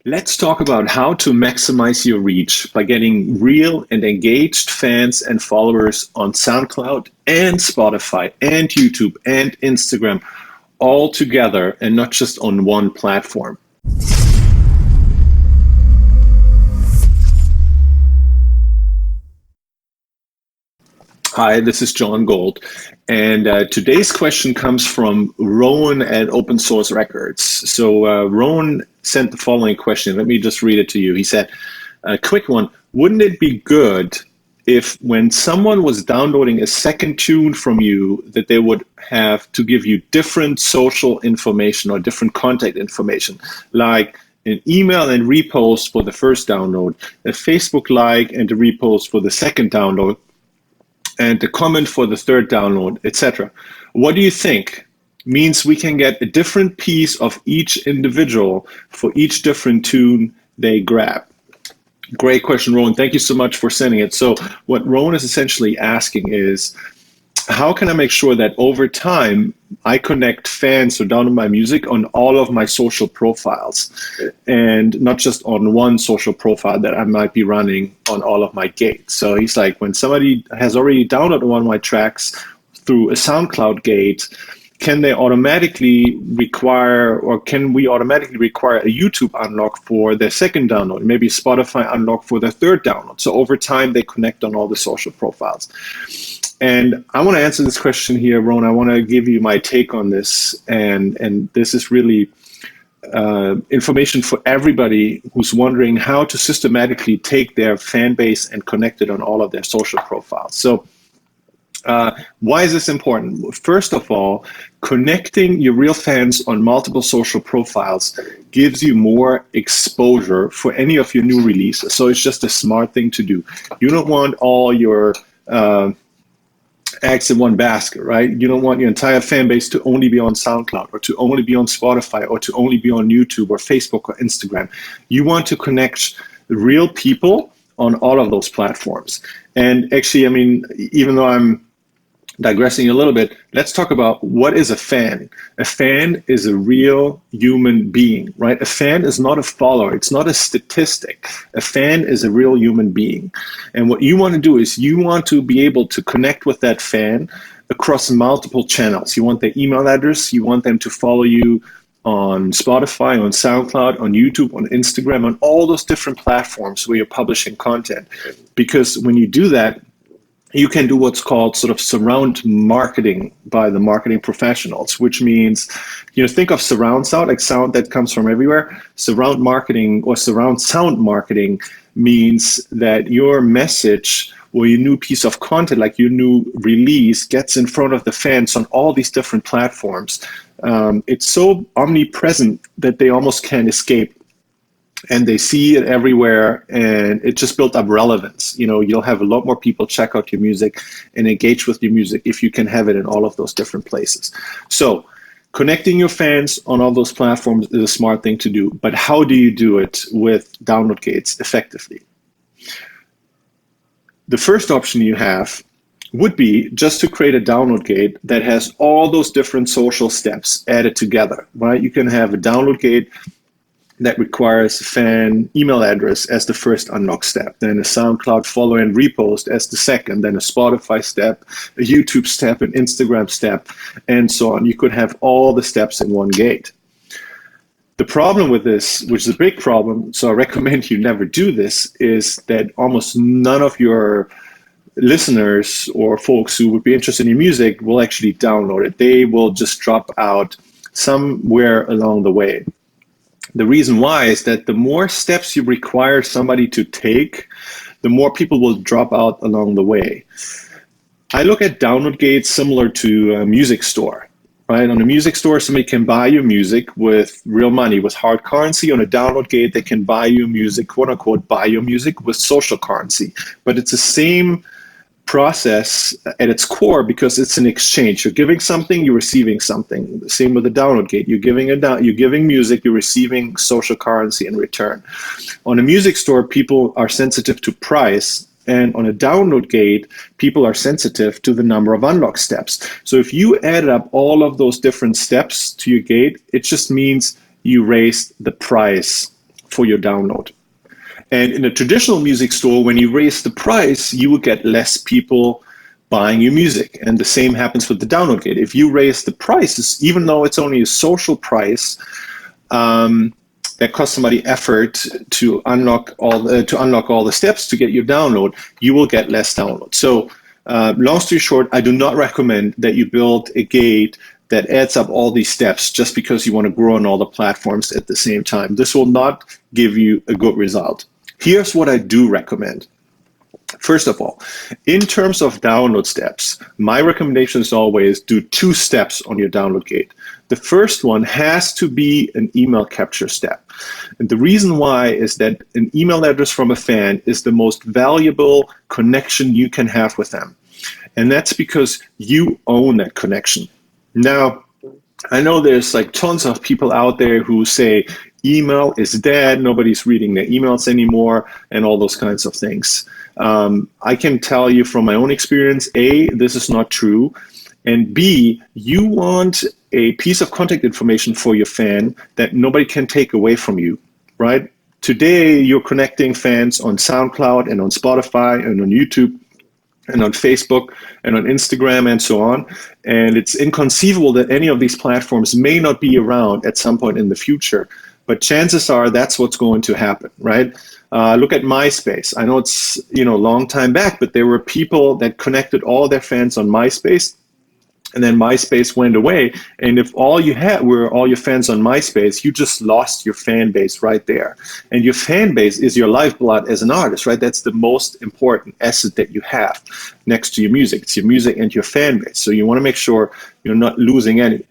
Let's talk about how to maximize your reach by getting real and engaged fans and followers on SoundCloud and Spotify and YouTube and Instagram all together and not just on one platform. Hi, this is John Gold, and today's question comes from Rowan at Open Source Records. So Rowan sent the following question. Let me just read it to you. He said, a quick one, wouldn't it be good if when someone was downloading a second tune from you that they would have to give you different social information or different contact information, like an email and repost for the first download, a Facebook like and a repost for the second download, and a comment for the third download, etc. What do you think? Means we can get a different piece of each individual for each different tune they grab. Great question, Rowan. Thank you so much for sending it. So what Rowan is essentially asking is, how can I make sure that over time I connect fans who download my music on all of my social profiles and not just on one social profile that I might be running on all of my gates? So he's like, when somebody has already downloaded one of my tracks through a SoundCloud gate, can they automatically require, or can we automatically require a YouTube unlock for their second download, maybe Spotify unlock for their third download? So over time they connect on all the social profiles. And I want to answer this question here, Ron. I want to give you my take on this, and this is really information for everybody who's wondering how to systematically take their fan base and connect it on all of their social profiles. So why is this important? First of all, connecting your real fans on multiple social profiles gives you more exposure for any of your new releases. So it's just a smart thing to do. You don't want all your eggs in one basket, right? You don't want your entire fan base to only be on SoundCloud or to only be on Spotify or to only be on YouTube or Facebook or Instagram. You want to connect real people on all of those platforms. And actually, I mean, even though I'm digressing a little bit, let's talk about what is a fan. A fan is a real human being, right? A fan is not a follower. It's not a statistic. A fan is a real human being. And what you want to do is you want to be able to connect with that fan across multiple channels. You want their email address. You want them to follow you on Spotify, on SoundCloud, on YouTube, on Instagram, on all those different platforms where you're publishing content. Because when you do that, you can do what's called sort of surround marketing by the marketing professionals, which means, think of surround sound, like sound that comes from everywhere. Surround marketing or surround sound marketing means that your message or your new piece of content, like your new release, gets in front of the fans on all these different platforms. It's so omnipresent that they almost can't escape. And they see it everywhere, and it just built up relevance. You'll have a lot more people check out your music and engage with your music if you can have it in all of those different places. So connecting your fans on all those platforms is a smart thing to do. But how do you do it with download gates effectively? The first option you have would be just to create a download gate that has all those different social steps added together, right? You can have a download gate that requires a fan email address as the first unlock step, then a SoundCloud follow and repost as the second, then a Spotify step, a YouTube step, an Instagram step, and so on. You could have all the steps in one gate. The problem with this, which is a big problem, so I recommend you never do this, is that almost none of your listeners or folks who would be interested in music will actually download it. They will just drop out somewhere along the way. The reason why is that the more steps you require somebody to take, the more people will drop out along the way. I look at download gates similar to a music store, right? On a music store, somebody can buy your music with real money, with hard currency. On a download gate, they can buy your music, quote unquote, buy your music with social currency. But it's the same process at its core because it's an exchange. You're giving something, you're receiving something. Same with the download gate. You're giving music, you're receiving social currency in return. On a music store, people are sensitive to price, and on a download gate, people are sensitive to the number of unlock steps. So if you added up all of those different steps to your gate, it just means you raised the price for your download. And in a traditional music store, when you raise the price, you will get less people buying your music. And the same happens with the download gate. If you raise the prices, even though it's only a social price, that costs somebody effort to unlock all the steps to get your download, you will get less download. So long story short, I do not recommend that you build a gate that adds up all these steps just because you want to grow on all the platforms at the same time. This will not give you a good result. Here's what I do recommend. First of all, in terms of download steps, my recommendation is always do 2 steps on your download gate. The first one has to be an email capture step. And the reason why is that an email address from a fan is the most valuable connection you can have with them. And that's because you own that connection. Now, I know there's like tons of people out there who say email is dead, nobody's reading their emails anymore, and all those kinds of things. I can tell you from my own experience, A, this is not true, and B, you want a piece of contact information for your fan that nobody can take away from you, right? Today, you're connecting fans on SoundCloud and on Spotify and on YouTube and on Facebook and on Instagram and so on. And it's inconceivable that any of these platforms may not be around at some point in the future. But chances are that's what's going to happen, right? Look at MySpace. I know it's a long time back, but there were people that connected all their fans on MySpace, and then MySpace went away. And if all you had were all your fans on MySpace, you just lost your fan base right there. And your fan base is your lifeblood as an artist, right? That's the most important asset that you have next to your music. It's your music and your fan base. So you want to make sure you're not losing any.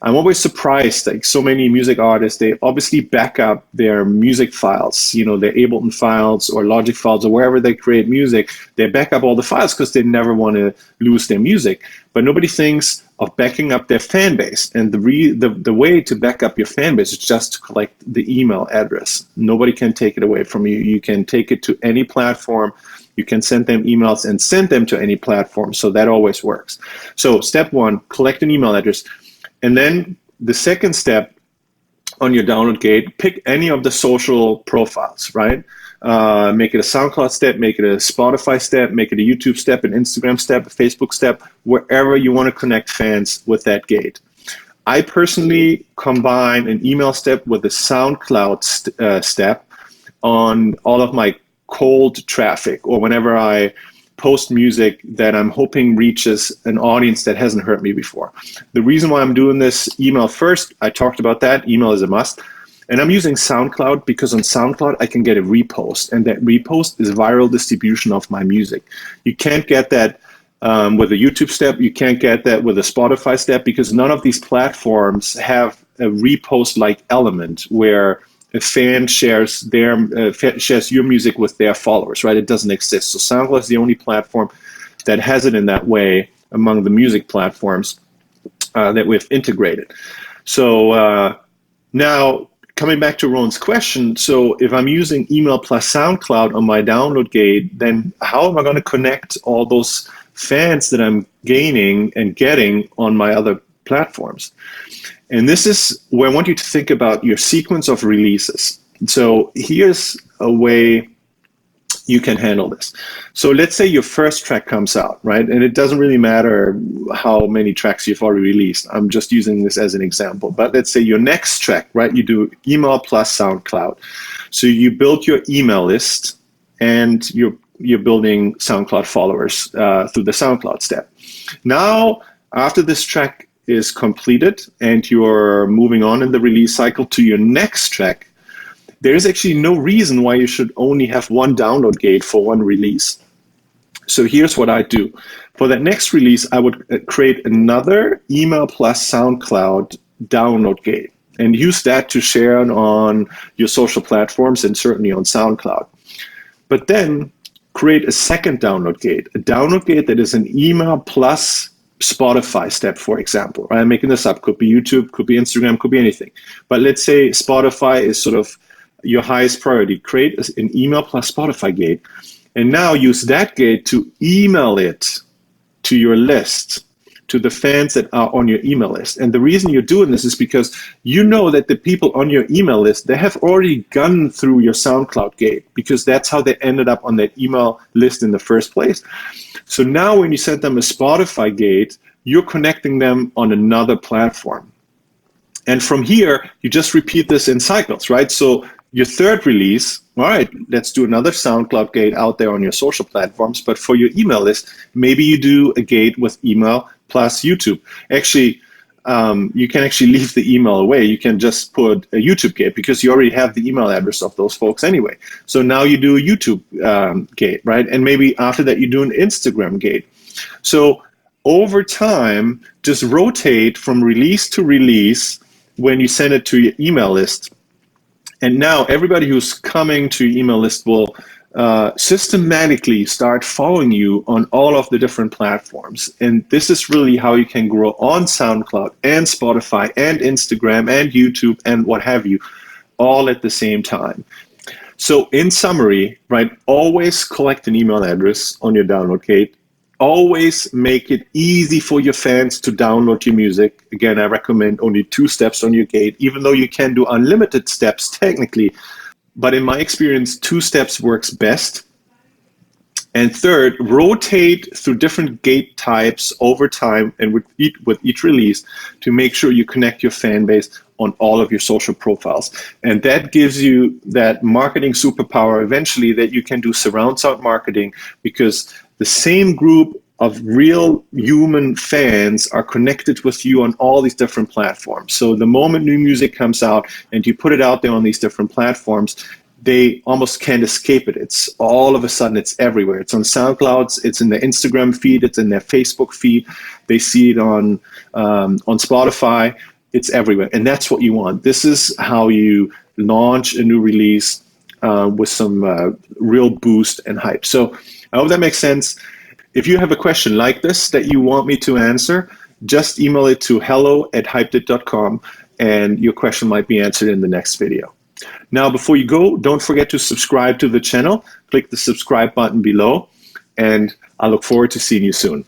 I'm always surprised, like so many music artists, they obviously back up their music files, their Ableton files or Logic files or wherever they create music, they back up all the files because they never want to lose their music. But nobody thinks of backing up their fan base. And the way to back up your fan base is just to collect the email address. Nobody can take it away from you. You can take it to any platform. You can send them emails and send them to any platform. So that always works. So step 1, collect an email address. And then the second step on your download gate, pick any of the social profiles, right? Make it a SoundCloud step, make it a Spotify step, make it a YouTube step, an Instagram step, a Facebook step, wherever you want to connect fans with that gate. I personally combine an email step with a SoundCloud step on all of my cold traffic, or whenever I post music that I'm hoping reaches an audience that hasn't heard me before. The reason why I'm doing this email first, I talked about that, email is a must. And I'm using SoundCloud because on SoundCloud I can get a repost, and that repost is viral distribution of my music. You can't get that with a YouTube step, you can't get that with a Spotify step, because none of these platforms have a repost-like element where a fan shares your music with their followers, right? It doesn't exist. So SoundCloud is the only platform that has it in that way among the music platforms that we've integrated. So now, coming back to Ron's question, so if I'm using email plus SoundCloud on my download gate, then how am I going to connect all those fans that I'm gaining and getting on my other platforms? And this is where I want you to think about your sequence of releases. So here's a way you can handle this. So let's say your first track comes out, right? And it doesn't really matter how many tracks you've already released. I'm just using this as an example. But let's say your next track, right? You do email plus SoundCloud. So you build your email list, and you're building SoundCloud followers through the SoundCloud step. Now, after this track is completed and you're moving on in the release cycle to your next track, there's actually no reason why you should only have one download gate for one release. So here's what I do. For that next release, I would create another email plus SoundCloud download gate and use that to share on your social platforms and certainly on SoundCloud. But then create a second download gate, a download gate that is an email plus Spotify step, for example. Right? I'm making this up. Could be YouTube, could be Instagram, could be anything. But let's say Spotify is sort of your highest priority. Create an email plus Spotify gate, and now use that gate to email it to your list. to the fans that are on your email list. And the reason you're doing this is because you know that the people on your email list, they have already gone through your SoundCloud gate, because that's how they ended up on that email list in the first place. So now when you send them a Spotify gate, you're connecting them on another platform. And from here, you just repeat this in cycles, right? So your third release, all right, let's do another SoundCloud gate out there on your social platforms. But for your email list, maybe you do a gate with email plus YouTube. Actually, you can actually leave the email away. You can just put a YouTube gate, because you already have the email address of those folks anyway. So now you do a YouTube gate, right? And maybe after that, you do an Instagram gate. So over time, just rotate from release to release when you send it to your email list. And now everybody who's coming to your email list will systematically start following you on all of the different platforms. And this is really how you can grow on SoundCloud and Spotify and Instagram and YouTube and what have you, all at the same time. So in summary, right, always collect an email address on your download gate. Always make it easy for your fans to download your music. Again, I recommend only 2 steps on your gate, even though you can do unlimited steps technically. But in my experience, 2 steps works best. And third, rotate through different gate types over time and with each release to make sure you connect your fan base on all of your social profiles. And that gives you that marketing superpower eventually, that you can do surround sound marketing, because the same group of real human fans are connected with you on all these different platforms. So the moment new music comes out and you put it out there on these different platforms, they almost can't escape it. It's all of a sudden, it's everywhere. It's on SoundCloud, it's in their Instagram feed, it's in their Facebook feed. They see it on Spotify. It's everywhere, and that's what you want. This is how you launch a new release with some real boost and hype. So I hope that makes sense. If you have a question like this that you want me to answer, just email it to hello@hypedit.com, and your question might be answered in the next video. Now, before you go, don't forget to subscribe to the channel. Click the subscribe button below, and I look forward to seeing you soon.